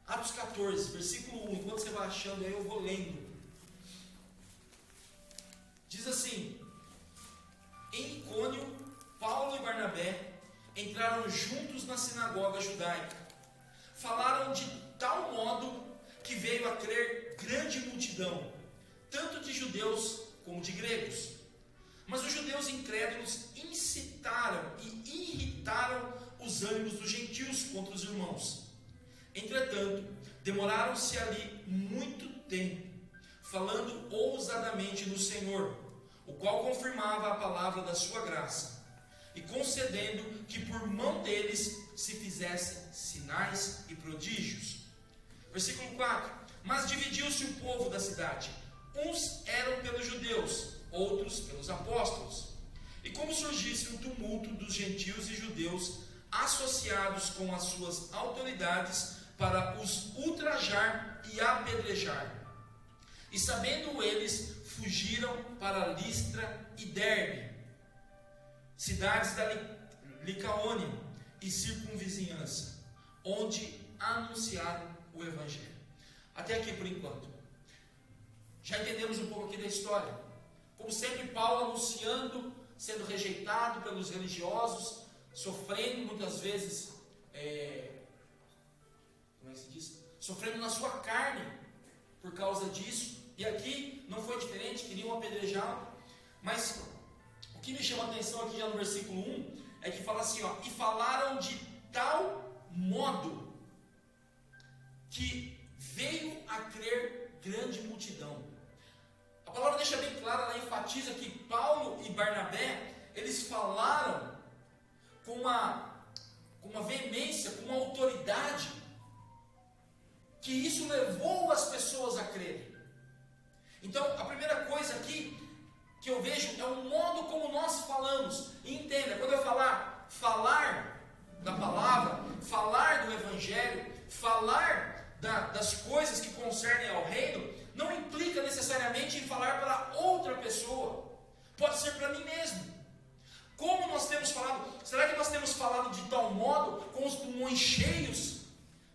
Atos 14, versículo 1, enquanto você vai achando aí, eu vou lendo. Diz assim: em Icônio, Paulo e Barnabé entraram juntos na sinagoga judaica. Falaram de tal modo que veio a crer grande multidão, tanto de judeus como de gregos. Mas os judeus incrédulos incitaram e irritaram os ânimos dos gentios contra os irmãos. Entretanto, demoraram-se ali muito tempo, falando ousadamente no Senhor, o qual confirmava a palavra da sua graça, e concedendo que por mão deles se fizessem sinais e prodígios. Versículo 4: mas dividiu-se o povo da cidade, uns eram pelos judeus, outros pelos apóstolos. E como surgisse um tumulto dos gentios e judeus associados com as suas autoridades para os ultrajar e apedrejar. E sabendo eles, fugiram para Listra e Derbe, cidades da Licaônia e circunvizinhança, onde anunciaram o Evangelho. Até aqui por enquanto. Já entendemos um pouco aqui da história. Como sempre, Paulo anunciando, sendo rejeitado pelos religiosos, sofrendo muitas vezes, como é que se diz? Sofrendo na sua carne por causa disso. E aqui não foi diferente, queriam apedrejá-lo. Mas o que me chama a atenção aqui já no versículo 1 é que fala assim, ó: e falaram de tal modo que veio a crer grande multidão. A palavra deixa bem clara, ela enfatiza que Paulo e Barnabé, eles falaram com uma veemência, com uma autoridade, que isso levou as pessoas a crerem. Então, a primeira coisa aqui que eu vejo é o modo como nós falamos. E entenda, quando eu falar da palavra, falar do Evangelho, falar das coisas que concernem ao reino, não implica necessariamente em falar para outra pessoa. Pode ser para mim mesmo. Como nós temos falado? Será que nós temos falado de tal modo, com os pulmões cheios,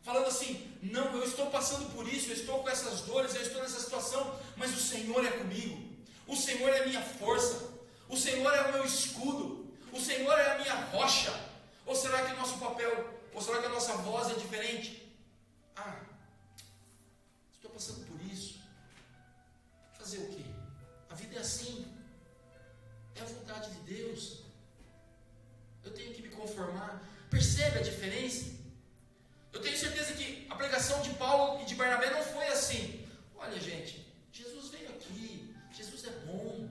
falando assim: não, eu estou passando por isso, eu estou com essas dores, eu estou nessa situação, mas o Senhor é comigo, o Senhor é a minha força, o Senhor é o meu escudo, o Senhor é a minha rocha? Ou será que o nosso papel, ou será que a nossa voz é diferente? Estou passando por isso, fazer o quê? A vida é assim, é a vontade de Deus, eu tenho que me conformar. Percebe a diferença? Eu tenho certeza que a pregação de Paulo e de Barnabé não foi assim: olha, gente, Jesus veio aqui, Jesus é bom,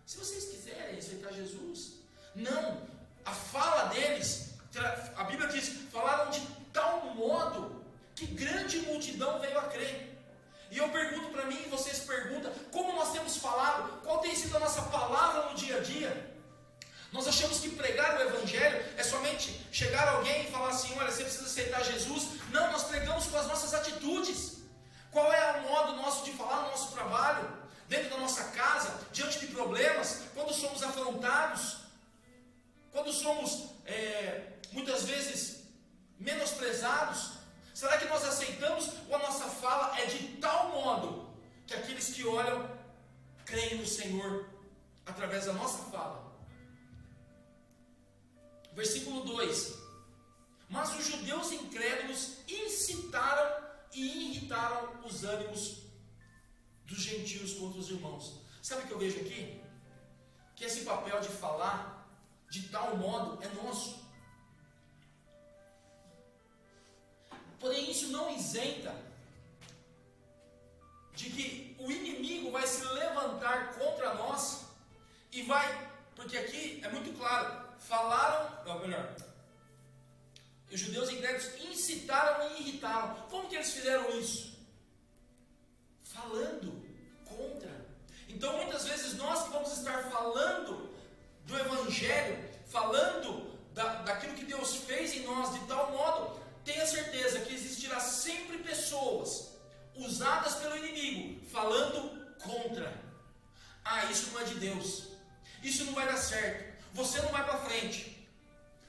se vocês quiserem aceitar Jesus. Não, a fala deles, a Bíblia diz, falaram de tal modo que grande multidão veio a crer. E eu pergunto para mim, e vocês perguntam, como nós temos falado, qual tem sido a nossa palavra no dia a dia? Nós achamos que pregar o Evangelho é somente chegar alguém e falar assim: olha, você precisa aceitar Jesus. Não, nós pregamos com as nossas atitudes. Qual é o modo nosso de falar no nosso trabalho, dentro da nossa casa, diante de problemas, quando somos afrontados, quando somos muitas vezes menosprezados? Será que nós aceitamos, ou a nossa fala é de tal modo que aqueles que olham creem no Senhor através da nossa fala? Versículo 2: mas os judeus incrédulos incitaram e irritaram os ânimos dos gentios contra os irmãos. Sabe o que eu vejo aqui? Que esse papel de falar de tal modo é nosso. Porém, isso não isenta de que o inimigo vai se levantar contra nós e vai, porque aqui é muito claro, os judeus incrédulos incitaram e irritaram. Como que eles fizeram isso? Falando contra. Então, muitas vezes nós que vamos estar falando do Evangelho, falando daquilo que Deus fez em nós de tal modo, tenha certeza que existirá sempre pessoas usadas pelo inimigo falando contra. Isso não é de Deus, isso não vai dar certo, você não vai para frente,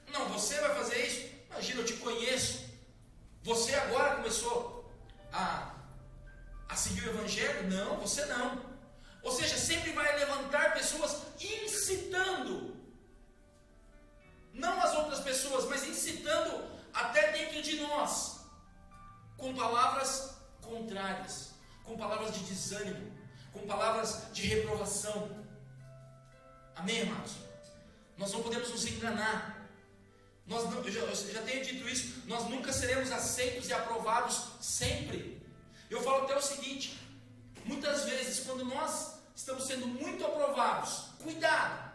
não, você vai fazer isso, imagina, eu te conheço, você agora começou, Não, você não. Ou seja, sempre vai levantar pessoas incitando, não as outras pessoas, mas incitando até dentro de nós, com palavras contrárias, com palavras de desânimo, com palavras de reprovação. Amém, amados? Nós não podemos nos enganar. Eu já tenho dito isso, nós nunca seremos aceitos e aprovados sempre. Eu falo até o seguinte: muitas vezes, quando nós estamos sendo muito aprovados, cuidado.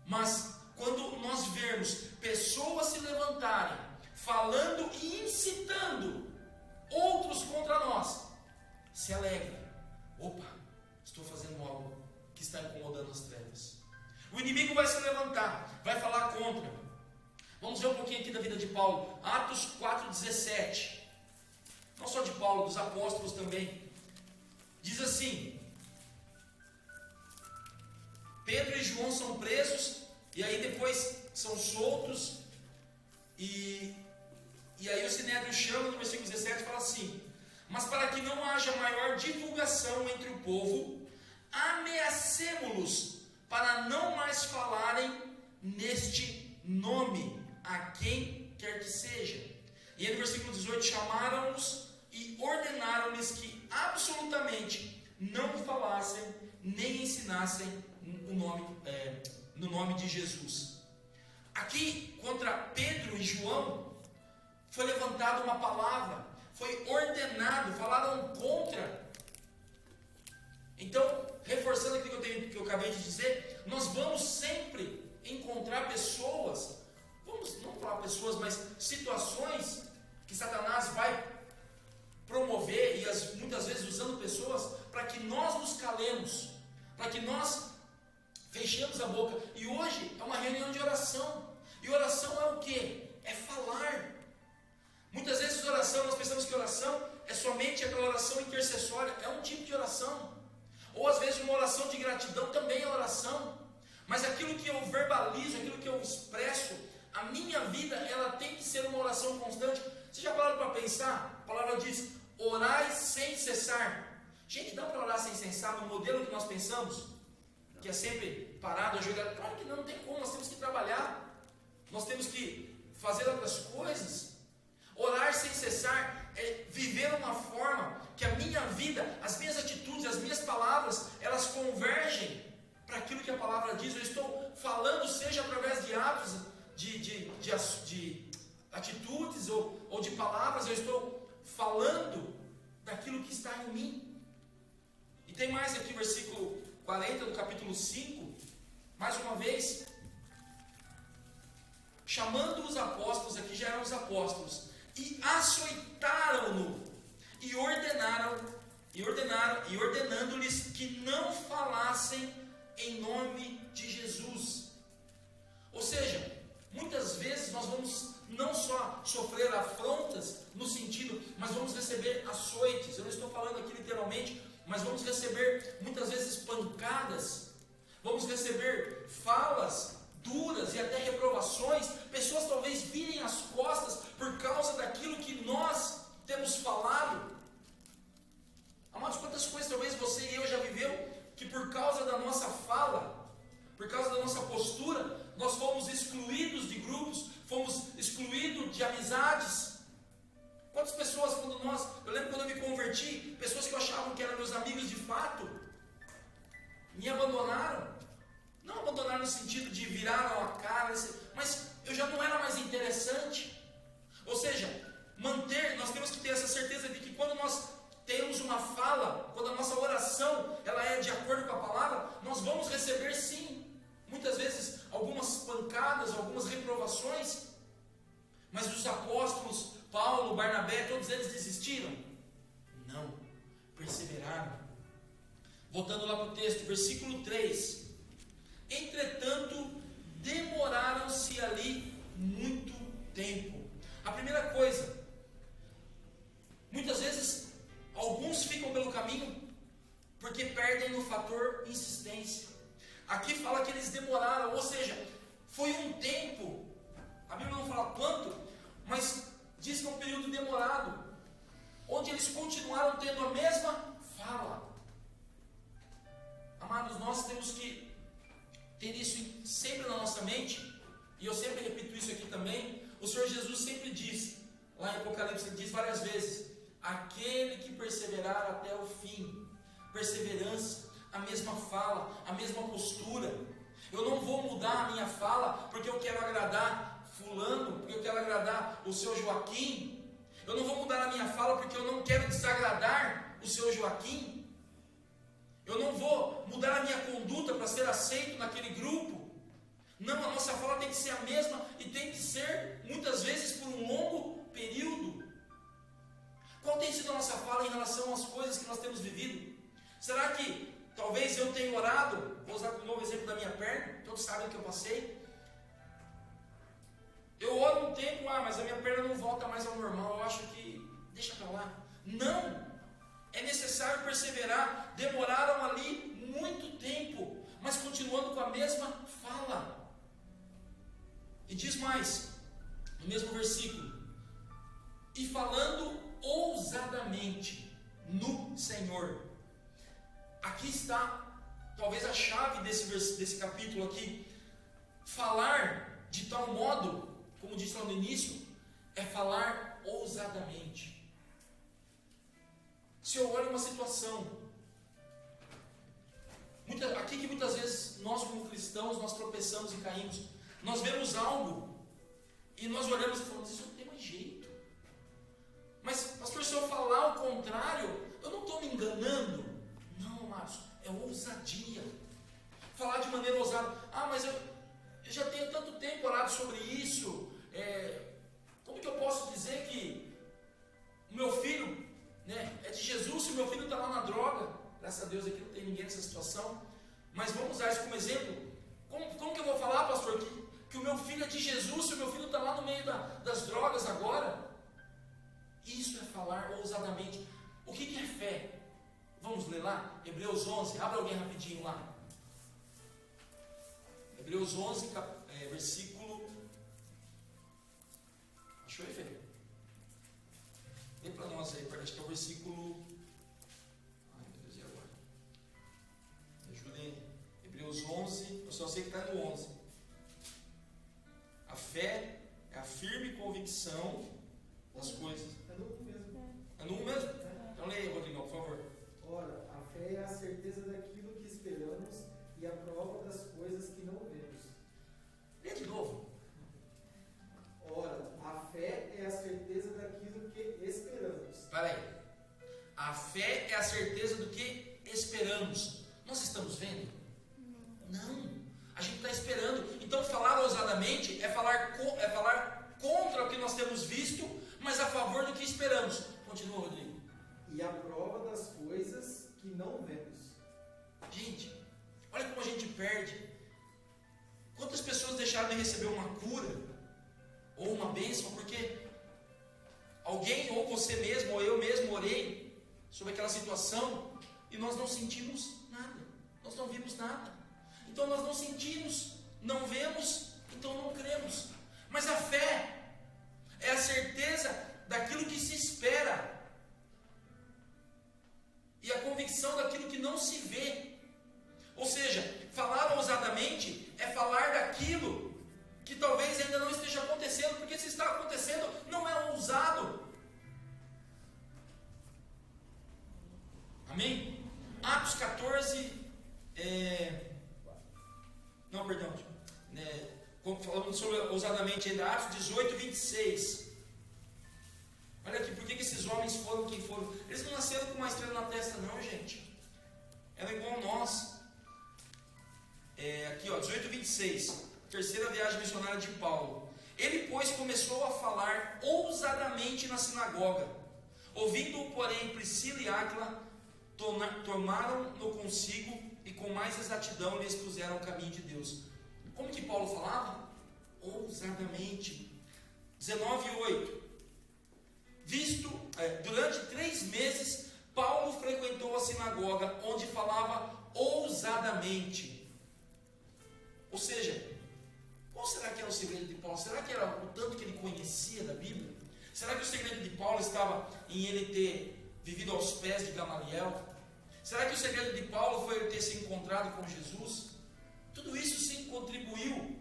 Mas quando nós vermos pessoas se levantarem, falando e incitando outros contra nós, se alegre. Opa, estou fazendo algo que está incomodando as trevas. O inimigo vai se levantar, vai falar contra. Vamos ver um pouquinho aqui da vida de Paulo. Atos 4,17. Não só de Paulo, dos apóstolos também. Diz assim: Pedro e João são presos, e aí depois são soltos, e aí o Sinédrio chama, no versículo 17, fala assim: mas para que não haja maior divulgação entre o povo, ameacemo-los para não mais falarem neste nome a quem quer que seja. E aí no versículo 18, chamaram-nos e ordenaram-lhes que absolutamente não falassem nem ensinassem no nome de Jesus. Aqui contra Pedro e João foi levantada uma palavra, foi ordenado, falaram contra. Então, reforçando aquilo que eu acabei de dizer, nós vamos sempre encontrar pessoas, vamos não falar pessoas, mas situações que Satanás vai promover, e muitas vezes usando pessoas para que nós nos calemos, para que nós fechemos a boca. E hoje é uma reunião de oração. E oração é o quê? É falar. Muitas vezes oração, nós pensamos que oração é somente aquela oração intercessória, é um tipo de oração. Ou às vezes uma oração de gratidão também é oração. Mas aquilo que eu verbalizo, aquilo que eu expresso, a minha vida, ela tem que ser uma oração constante. Vocês já pararam para pensar? A palavra diz: orai sem cessar. Gente, dá para orar sem cessar no modelo que nós pensamos? Que é sempre parado, ajoelhado? Claro que não tem como, nós temos que trabalhar. Nós temos que fazer outras coisas. Orar sem cessar é viver uma forma que a minha vida, as minhas atitudes, as minhas palavras, elas convergem para aquilo que a palavra diz. Eu estou falando, seja através de atos, de atitudes ou de palavras, eu estou falando daquilo que está em mim. E tem mais aqui, versículo 40 do capítulo 5, mais uma vez, chamando os apóstolos, aqui já eram os apóstolos, e açoitaram-no, e ordenando-lhes que não falassem em nome de Jesus. Ou seja, muitas vezes nós vamos não só sofrer afrontas no sentido, mas vamos receber açoites. Eu não estou falando aqui literalmente, mas vamos receber muitas vezes pancadas, vamos receber falas duras e até reprovações. Pessoas talvez virem as costas por causa daquilo que nós temos falado. Amados, quantas coisas talvez você e eu já viveu, que por causa da nossa fala, por causa da nossa postura, nós fomos excluídos de grupos, fomos excluídos de amizades. Quantas pessoas, eu lembro quando eu me converti, pessoas que eu achava que eram meus amigos de fato, me abandonaram. Não abandonaram no sentido de viraram a cara, mas eu já não era mais interessante. Ou seja, nós temos que ter essa certeza de que quando nós temos uma fala, quando a nossa oração ela é de acordo com a palavra, nós vamos receber sim, muitas vezes, algumas pancadas, algumas reprovações. Mas os apóstolos, Paulo, Barnabé, todos eles desistiram? Não, perseveraram. Voltando lá para o texto, versículo 3. Entretanto, demoraram-se ali muito tempo. A primeira coisa, muitas vezes, alguns ficam pelo caminho porque perdem no fator insistência. Aqui fala que eles demoraram, ou seja, foi um tempo, a Bíblia não fala quanto, mas diz que é um período demorado, onde eles Jesus sempre diz, lá em Apocalipse, ele diz várias vezes: aquele que perseverar até o fim. Perseverança, a mesma fala, a mesma postura. Eu não vou mudar a minha fala porque eu quero agradar fulano, porque eu quero agradar o seu Joaquim. Eu não vou mudar a minha fala porque eu não quero desagradar o seu Joaquim. Eu não vou mudar a minha conduta para ser aceito naquele grupo. Não, a nossa fala tem que ser a mesma e tem que ser, muitas vezes, por um longo período. Qual tem sido a nossa fala em relação às coisas que nós temos vivido? Será que talvez eu tenha orado? Vou usar o novo exemplo da minha perna, todos sabem o que eu passei. Eu oro um tempo, mas a minha perna não volta mais ao normal, eu acho que deixa para lá. Não! É necessário perseverar. Demoraram ali muito tempo, mas continuando com a mesma fala. E diz mais, no mesmo versículo: e falando ousadamente no Senhor. Aqui está talvez a chave desse capítulo aqui. Falar de tal modo, como disse lá no início, é falar ousadamente. Se eu olho uma situação, aqui que muitas vezes nós como cristãos, nós tropeçamos e caímos, nós vemos algo e nós olhamos e falamos: isso não tem mais jeito. Mas pastor, se eu falar o contrário, eu não estou me enganando? Não, amados, é ousadia. Falar de maneira ousada. Mas eu já tenho tanto tempo orado sobre isso. Como que eu posso dizer que o meu filho, é de Jesus se o meu filho está lá na droga? Graças a Deus aqui não tem ninguém nessa situação. Mas vamos usar isso como exemplo. Como que eu vou falar, pastor, que o meu filho é de Jesus se o meu filho está lá no meio das drogas agora? Isso é falar ousadamente. O que é fé? Vamos ler lá? Hebreus 11, abra alguém rapidinho lá. Hebreus 11, versículo... Achou aí, Fê? Lê para nós aí, acho que é o versículo... Ai, meu Deus, e agora? Me ajudem. Hebreus 11, eu só sei que está no 11. A fé é a firme convicção das coisas. É no 1 mesmo. É no 1 mesmo? Então leia, Rodrigo, por favor. Ora, a fé é a certeza daquilo que esperamos e a prova das coisas que não vemos. Lê de novo. Ora, a fé é a certeza daquilo que esperamos. Espera aí. A fé é a certeza do que esperamos. Nós estamos vendo? Não. A gente está esperando. Então falar ousadamente é falar contra o que nós temos visto, mas a favor do que esperamos. Continua, Rodrigo. E a prova das coisas que não vemos. Gente, olha como a gente perde. Quantas pessoas deixaram de receber uma cura ou uma bênção porque alguém, ou você mesmo, ou eu mesmo orei sobre aquela situação e nós não sentimos nada, nós não vimos nada. Então nós não sentimos, não vemos, então não cremos. Mas a fé é a certeza daquilo que se espera e a convicção daquilo que não se vê. Ou seja, falar ousadamente é falar daquilo que talvez ainda não esteja acontecendo, porque se está acontecendo, não é ousado. Amém? Atos 14, falando sobre ousadamente ainda, Atos 18, 26. Olha aqui, por que esses homens foram quem foram? Eles não nasceram com uma estrela na testa não, gente. Eram igual nós. Aqui, 18, 26. Terceira viagem missionária de Paulo. Ele, pois, começou a falar ousadamente na sinagoga. Ouvindo-o, porém, Priscila e Áquila tomaram-no consigo e com mais exatidão lhe expuseram o caminho de Deus. Como que Paulo falava? Ousadamente. 19:8. Durante 3 meses, Paulo frequentou a sinagoga, onde falava ousadamente. Ou seja, qual será que era o segredo de Paulo? Será que era o tanto que ele conhecia da Bíblia? Será que o segredo de Paulo estava em ele ter vivido aos pés de Gamaliel? Será que o segredo de Paulo foi ele ter se encontrado com Jesus? Tudo isso sim contribuiu,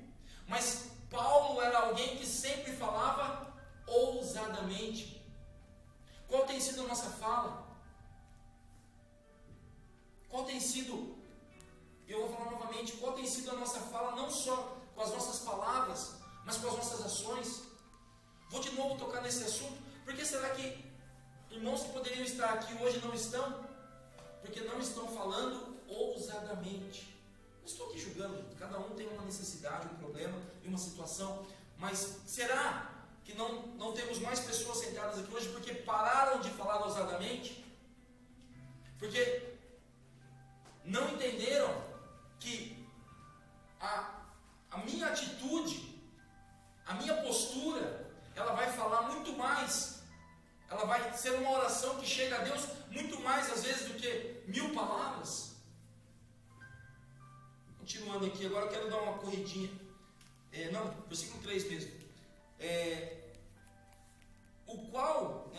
mas Paulo era alguém que sempre falava sido a nossa fala? Qual tem sido, eu vou falar novamente, qual tem sido a nossa fala, não só com as nossas palavras, mas com as nossas ações? Vou de novo tocar nesse assunto. Por que será que irmãos que poderiam estar aqui hoje não estão? Porque não estão falando ousadamente. Não estou aqui julgando, cada um tem uma necessidade, um problema e uma situação, mas será que não temos mais pessoas sentadas aqui hoje porque pararam de falar ousadamente? Porque não entenderam que a minha atitude, a minha postura, ela vai falar muito mais, ela vai ser uma oração que chega a Deus muito mais às vezes do que 1000 palavras. Continuando aqui, agora eu quero dar uma corridinha. Versículo 3 mesmo. O qual,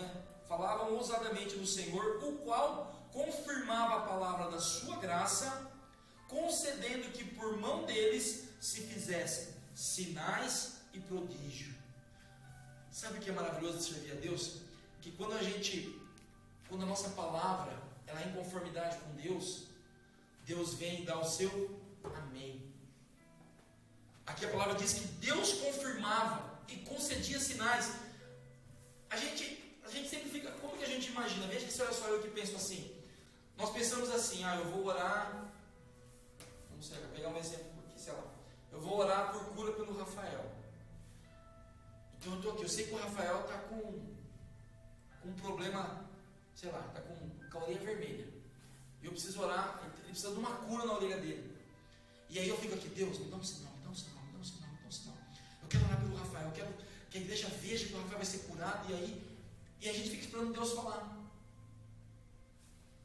falavam ousadamente no Senhor, o qual confirmava a palavra da sua graça, concedendo que por mão deles se fizessem sinais e prodígio. Sabe o que é maravilhoso de servir a Deus? Que quando a nossa palavra ela é em conformidade com Deus, Deus vem e dá o seu amém. Aqui a palavra diz que Deus confirmava e concedia sinais. A gente sempre fica, como que a gente imagina? Veja que se olha só eu que penso assim. Nós pensamos assim, eu vou orar, vamos pegar um exemplo aqui, sei lá, eu vou orar por cura pelo Rafael. Então eu estou aqui, eu sei que o Rafael está com um problema, sei lá, está com a orelha vermelha. E eu preciso orar, ele precisa de uma cura na orelha dele. E aí eu fico aqui, Deus, me dá um sinal, me dá um sinal, me dá um sinal, me dá um sinal. Eu quero orar pelo Rafael, eu quero que a igreja veja que o Rafael vai ser curado, e a gente fica esperando Deus falar.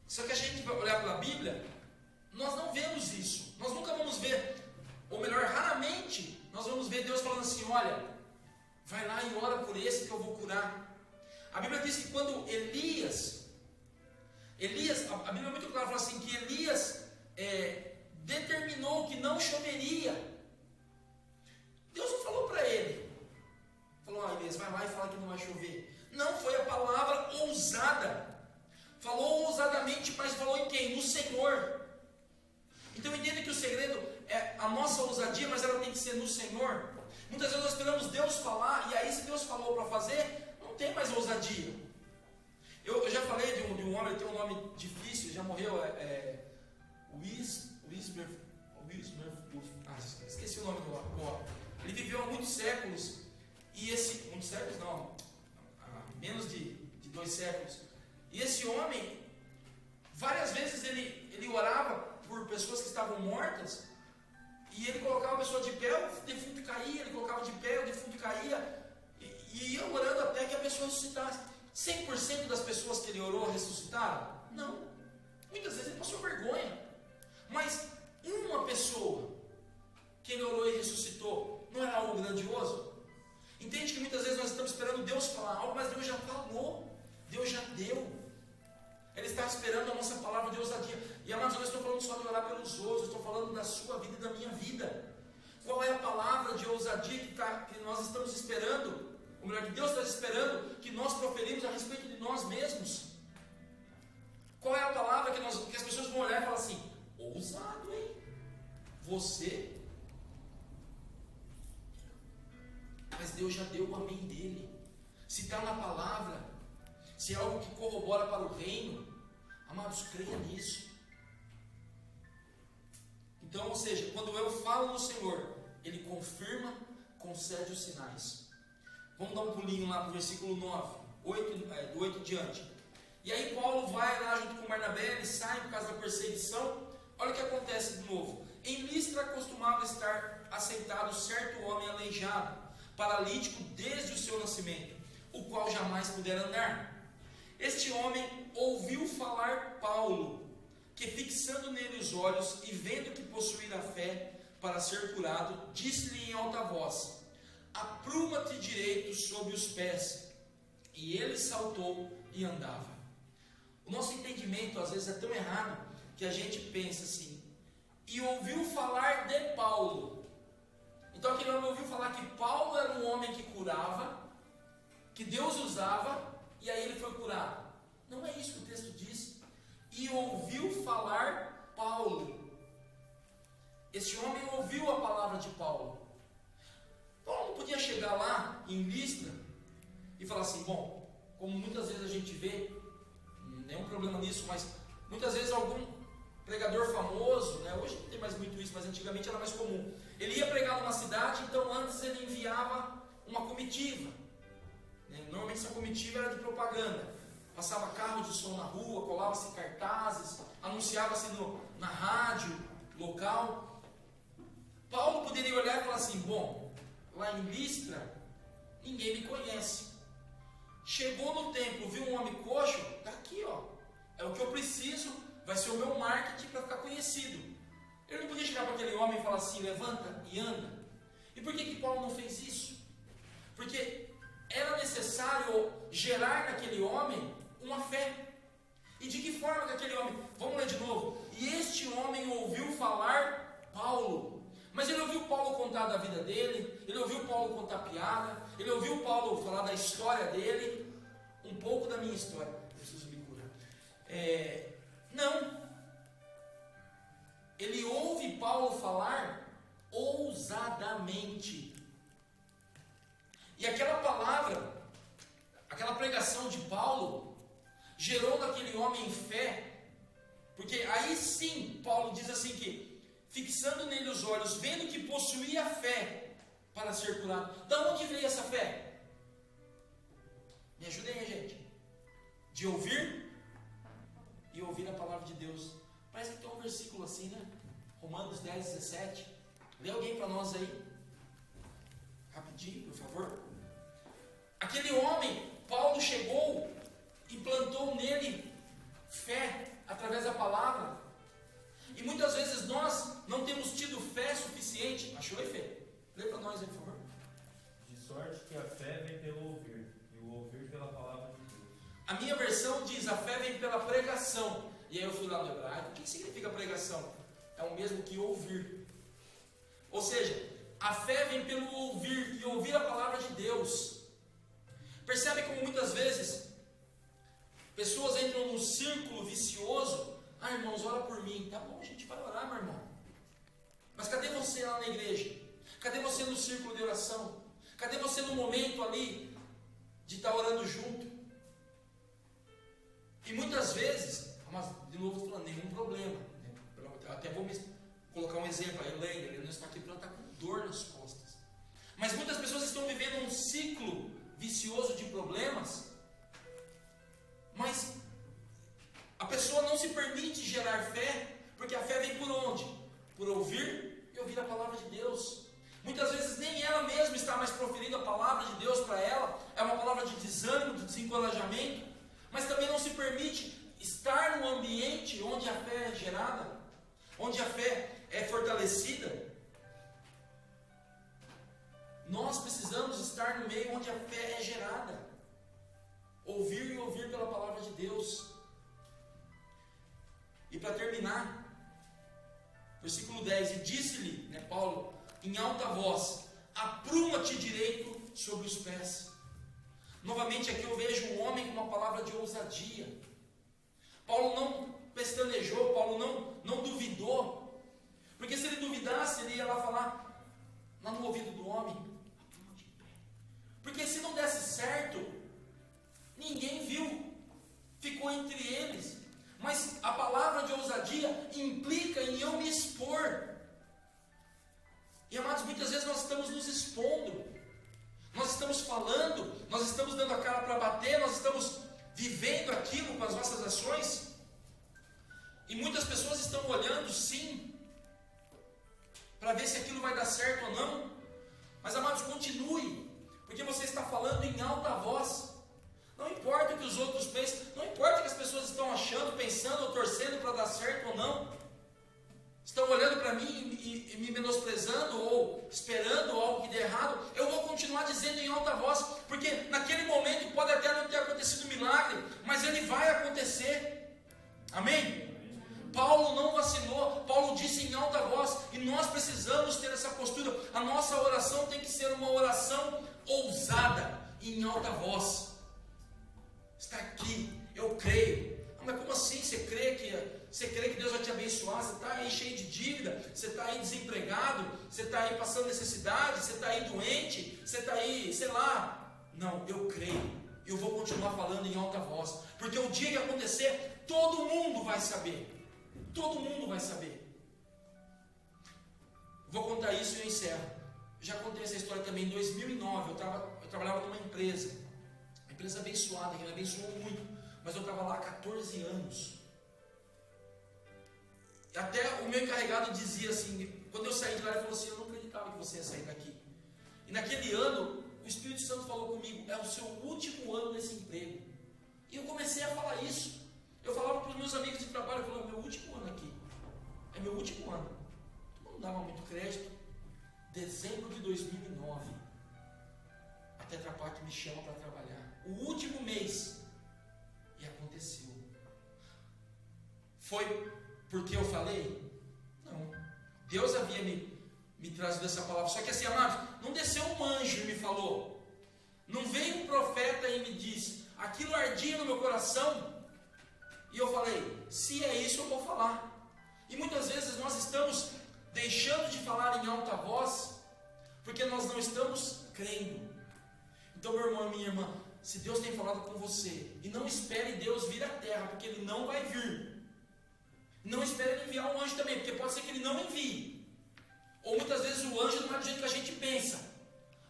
Só que a gente vai olhar para a Bíblia, nós não vemos isso. Nós nunca vamos ver, ou melhor, raramente, nós vamos ver Deus falando assim, olha, vai lá e ora por esse que eu vou curar. A Bíblia diz que quando Elias, a Bíblia é muito clara, fala assim, que Elias determinou que não choveria. Deus não falou para ele, falou, Elias, vai lá e fala que não vai chover. Não, foi a palavra ousada. Falou ousadamente, mas falou em quem? No Senhor. Então entenda que o segredo é a nossa ousadia, mas ela tem que ser no Senhor. Muitas vezes nós esperamos Deus falar, e aí se Deus falou para fazer, não tem mais ousadia. Eu já falei de um homem, ele tem um nome difícil, já morreu, esqueci o nome do homem. Ele viveu há muitos séculos, muitos séculos não, há menos de 2 séculos. E esse homem, várias vezes ele orava por pessoas que estavam mortas, e ele colocava a pessoa de pé, o defunto caía, ele colocava de pé, o defunto caía, e ia orando até que a pessoa ressuscitasse. 100% das pessoas que ele orou ressuscitaram? Não. Muitas vezes ele passou vergonha. Mas uma pessoa que ele orou e ressuscitou, não era algo grandioso? Entende que muitas vezes nós estamos esperando Deus falar algo, mas Deus já falou, Deus já deu. Ele está esperando a nossa palavra de ousadia. E amados, eu não estou falando só de orar pelos outros, eu estou falando da sua vida e da minha vida. Qual é a palavra de ousadia que nós estamos esperando? Ou melhor, que Deus está esperando que nós proferimos a respeito de nós mesmos? Qual é a palavra que as pessoas vão olhar e falar assim, ousado, hein? Você? Mas Deus já deu o amém dele. Se está na palavra, se é algo que corrobora para o reino, amados, creia nisso. Então, ou seja, quando eu falo no Senhor, Ele confirma, concede os sinais. Vamos dar um pulinho lá para o versículo 9, do 8 diante. E aí Paulo vai lá junto com Barnabé, ele sai por causa da perseguição. Olha o que acontece de novo. Em Listra costumava estar assentado certo homem aleijado, paralítico desde o seu nascimento, o qual jamais pudera andar. Este homem ouviu falar Paulo, que fixando nele os olhos e vendo que possuía fé para ser curado, disse-lhe em alta voz, apruma-te direito sobre os pés. E ele saltou e andava. O nosso entendimento às vezes é tão errado que a gente pensa assim, e ouviu falar de Paulo. Então aquele homem ouviu falar que Paulo era um homem que curava, que Deus usava, e aí ele foi curado. Não é isso que o texto diz. E ouviu falar Paulo. Esse homem ouviu a palavra de Paulo. Paulo não podia chegar lá em Listra e falar assim, bom, como muitas vezes a gente vê, nenhum problema nisso, mas muitas vezes algum pregador famoso, né, hoje não tem mais muito isso, mas antigamente era mais comum. Ele ia pregar numa cidade, então antes ele enviava uma comitiva. Normalmente essa comitiva era de propaganda. Passava carro de som na rua, colava-se cartazes, anunciava-se na rádio local. Paulo poderia olhar e falar assim, bom, lá em Listra, ninguém me conhece. Chegou no templo, viu um homem coxo, está aqui, ó. É o que eu preciso, vai ser o meu marketing para ficar conhecido. Ele não podia chegar para aquele homem e falar assim, levanta e anda. E por que Paulo não fez isso? Porque era necessário gerar naquele homem uma fé. E de que forma que aquele homem, vamos ler de novo, e este homem ouviu falar Paulo. Mas ele ouviu Paulo contar da vida dele, ele ouviu Paulo contar piada, ele ouviu Paulo falar da história dele, um pouco da minha história. Eu preciso me curar. Não. Ele ouve Paulo falar ousadamente. E aquela palavra, aquela pregação de Paulo, gerou naquele homem fé, porque aí sim, Paulo diz assim que, fixando nele os olhos, vendo que possuía fé para ser curado. Da onde veio essa fé? Me ajudem aí, gente. De ouvir e ouvir a palavra de Deus. Parece que tem um versículo assim, né? Romanos 10, 17. Lê alguém para nós aí. Rapidinho, por favor. Aquele homem, Paulo chegou e plantou nele fé através da palavra. E muitas vezes nós não temos tido fé suficiente. Achou aí, Fê? Lê para nós aí, por favor. De sorte que a fé vem pelo ouvir, e o ouvir pela palavra de Deus. A minha versão diz, a fé vem pela pregação. E aí eu fui lá no hebraico. O que significa pregação? É o mesmo que ouvir. Ou seja, a fé vem pelo ouvir, e ouvir a palavra de Deus. Percebe como muitas vezes pessoas entram num círculo vicioso. Ah, irmãos, ora por mim. Tá bom, a gente vai orar, meu irmão. Mas cadê você lá na igreja? Cadê você no círculo de oração? Cadê você no momento ali de estar orando junto? E muitas vezes, mas de novo estou falando, nenhum problema. Até vou colocar um exemplo. A Elaine, ele não está aqui porque ela está com dor nas costas. Mas muitas pessoas estão vivendo um ciclo vicioso de problemas, mas a pessoa não se permite gerar fé, porque a fé vem por onde? Por ouvir e ouvir a palavra de Deus. Muitas vezes nem ela mesma está mais proferindo a palavra de Deus para ela, é uma palavra de desânimo, de desencorajamento, mas também não se permite estar num ambiente onde a fé é gerada, onde a fé é fortalecida. Nós precisamos estar no meio onde a fé é gerada, ouvir e ouvir pela palavra de Deus. E para terminar, versículo 10, e disse-lhe, Paulo, em alta voz, apruma-te direito sobre os pés. Novamente aqui eu vejo um homem com uma palavra de ousadia. Paulo não pestanejou, Paulo não duvidou, porque se ele duvidasse, ele ia lá falar, lá no ouvido do homem, apruma-te de pé. Porque se não desse certo, ninguém viu, ficou entre eles. Mas a palavra de ousadia implica em eu me expor. E amados, muitas vezes nós estamos nos expondo, nós estamos falando, nós estamos dando a cara para bater, nós estamos vivendo aquilo com as nossas ações. E muitas pessoas estão olhando sim, para ver se aquilo vai dar certo ou não. Mas amados, continue, porque você está falando em alta voz. Não importa o que os outros pensam, não importa o que as pessoas estão achando, pensando ou torcendo para dar certo ou não. Estão olhando para mim e me menosprezando ou esperando algo que dê errado. Eu vou continuar dizendo em alta voz, porque naquele momento pode até não ter acontecido milagre, mas ele vai acontecer. Amém? Paulo não vacilou, Paulo disse em alta voz, e nós precisamos ter essa postura. A nossa oração tem que ser uma oração ousada e em alta voz. Está aqui, eu creio. Mas como assim? Você crê que Deus vai te abençoar? Você está aí cheio de dívida, você está aí desempregado, você está aí passando necessidade, você está aí doente, você está aí, sei lá. Não, eu creio. Eu vou continuar falando em alta voz, porque o dia que acontecer, todo mundo vai saber. Todo mundo vai saber. Vou contar isso e eu encerro. Já contei essa história também. Em 2009, eu trabalhava numa empresa, uma empresa abençoada, que me abençoou muito, mas eu estava lá há 14 anos. Até o meu encarregado dizia assim, quando eu saí de lá, ele falou assim: eu não acreditava que você ia sair daqui. E naquele ano, o Espírito Santo falou comigo: é o seu último ano nesse emprego. E eu comecei a falar isso. Eu falava para os meus amigos de trabalho, eu falava: é meu último ano aqui. É meu último ano. Todo mundo dava muito crédito. Dezembro de 2009, a Tetra Pak me chama para trabalhar. O último mês. E aconteceu. Foi porque eu falei? Não. Deus havia me trazido essa palavra. Só que assim, amados, não desceu um anjo e me falou. Não veio um profeta e me disse. Aquilo ardia no meu coração. E eu falei: se é isso, eu vou falar. E muitas vezes nós estamos deixando de falar em alta voz, porque nós não estamos crendo. Então, meu irmão e minha irmã, se Deus tem falado com você, e não espere Deus vir à terra, porque Ele não vai vir. Não espere Ele enviar um anjo também, porque pode ser que Ele não envie. Ou muitas vezes o anjo não é do jeito que a gente pensa.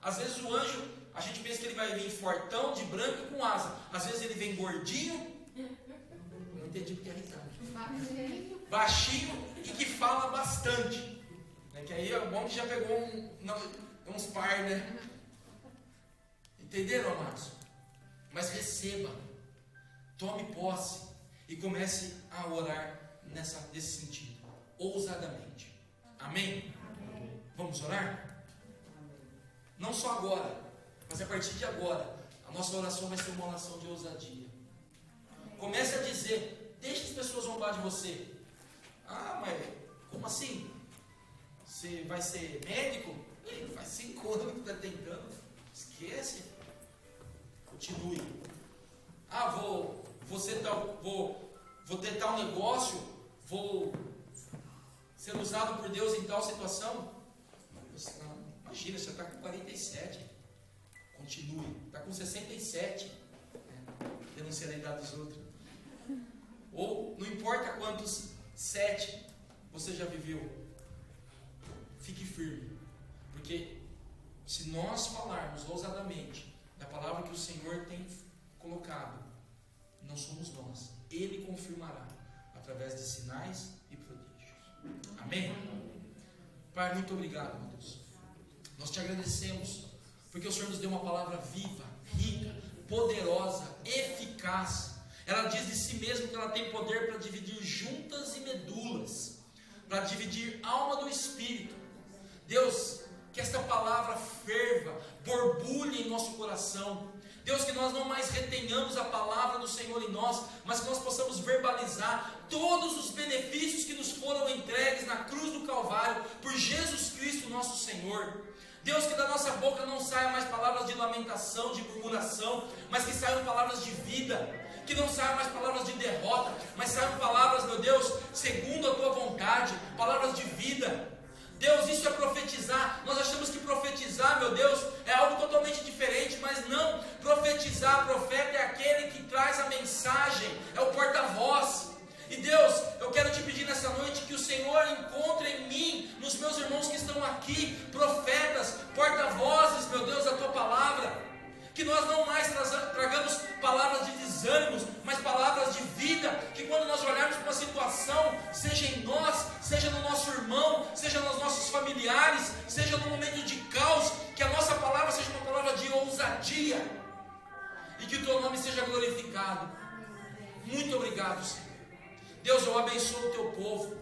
Às vezes o anjo, a gente pensa que ele vai vir fortão, de branco e com asa. Às vezes ele vem gordinho, não entendi porque é risado, baixinho e que fala bastante. Que aí é bom que já pegou uns par, né? Entenderam, amados? Mas receba, tome posse e comece a orar nesse sentido, ousadamente. Amém? Amém. Vamos orar? Amém. Não só agora, mas a partir de agora, a nossa oração vai ser uma oração de ousadia. Amém. Comece a dizer: deixe as pessoas zombar de você. Ah, mas como assim? Você vai ser médico? Faz 5 anos que está tentando. Esquece. Continue. Ah, vou tentar um negócio, vou ser usado por Deus em tal situação. Não, imagina, você está com 47. Continue. Está com 67. Denunciar a idade dos outros. Ou não importa quantos 7 você já viveu. Fique firme, porque se nós falarmos ousadamente da palavra que o Senhor tem colocado, não somos nós, Ele confirmará através de sinais e prodígios. Amém? Pai, muito obrigado, meu Deus. Nós te agradecemos porque o Senhor nos deu uma palavra viva, rica, poderosa, eficaz. Ela diz de si mesma que ela tem poder para dividir juntas e medulas, para dividir alma do espírito. Deus, que esta palavra ferva, borbulhe em nosso coração. Deus, que nós não mais retenhamos a palavra do Senhor em nós, mas que nós possamos verbalizar todos os benefícios que nos foram entregues na cruz do Calvário, por Jesus Cristo nosso Senhor. Deus, que da nossa boca não saiam mais palavras de lamentação, de murmuração, mas que saiam palavras de vida, que não saiam mais palavras de derrota, mas saiam palavras, meu Deus, segundo a Tua vontade, palavras de vida. Deus, isso é profetizar. Nós achamos que profetizar, meu Deus, é algo totalmente diferente, mas não. Profetizar, profeta é aquele que traz a mensagem, é o porta-voz. E Deus, eu quero te pedir nessa noite que o Senhor encontre em mim, nos meus irmãos que estão aqui, profetas, porta-vozes, meu Deus, da Tua palavra. Que nós não mais tragamos palavras de desânimos, mas palavras de vida. Que quando nós olharmos para uma situação, seja em nós, seja no nosso irmão, seja nos nossos familiares, seja no momento de caos, que a nossa palavra seja uma palavra de ousadia. E que o Teu nome seja glorificado. Muito obrigado, Senhor. Deus, eu abençoo o Teu povo.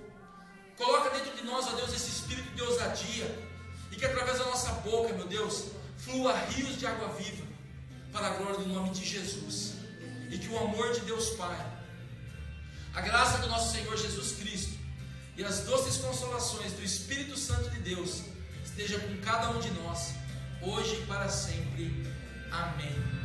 Coloca dentro de nós, ó Deus, esse espírito de ousadia. E que através da nossa boca, meu Deus, flua rios de água viva, para a glória do nome de Jesus. E que o amor de Deus Pai, a graça do nosso Senhor Jesus Cristo e as doces consolações do Espírito Santo de Deus esteja com cada um de nós, hoje e para sempre. Amém.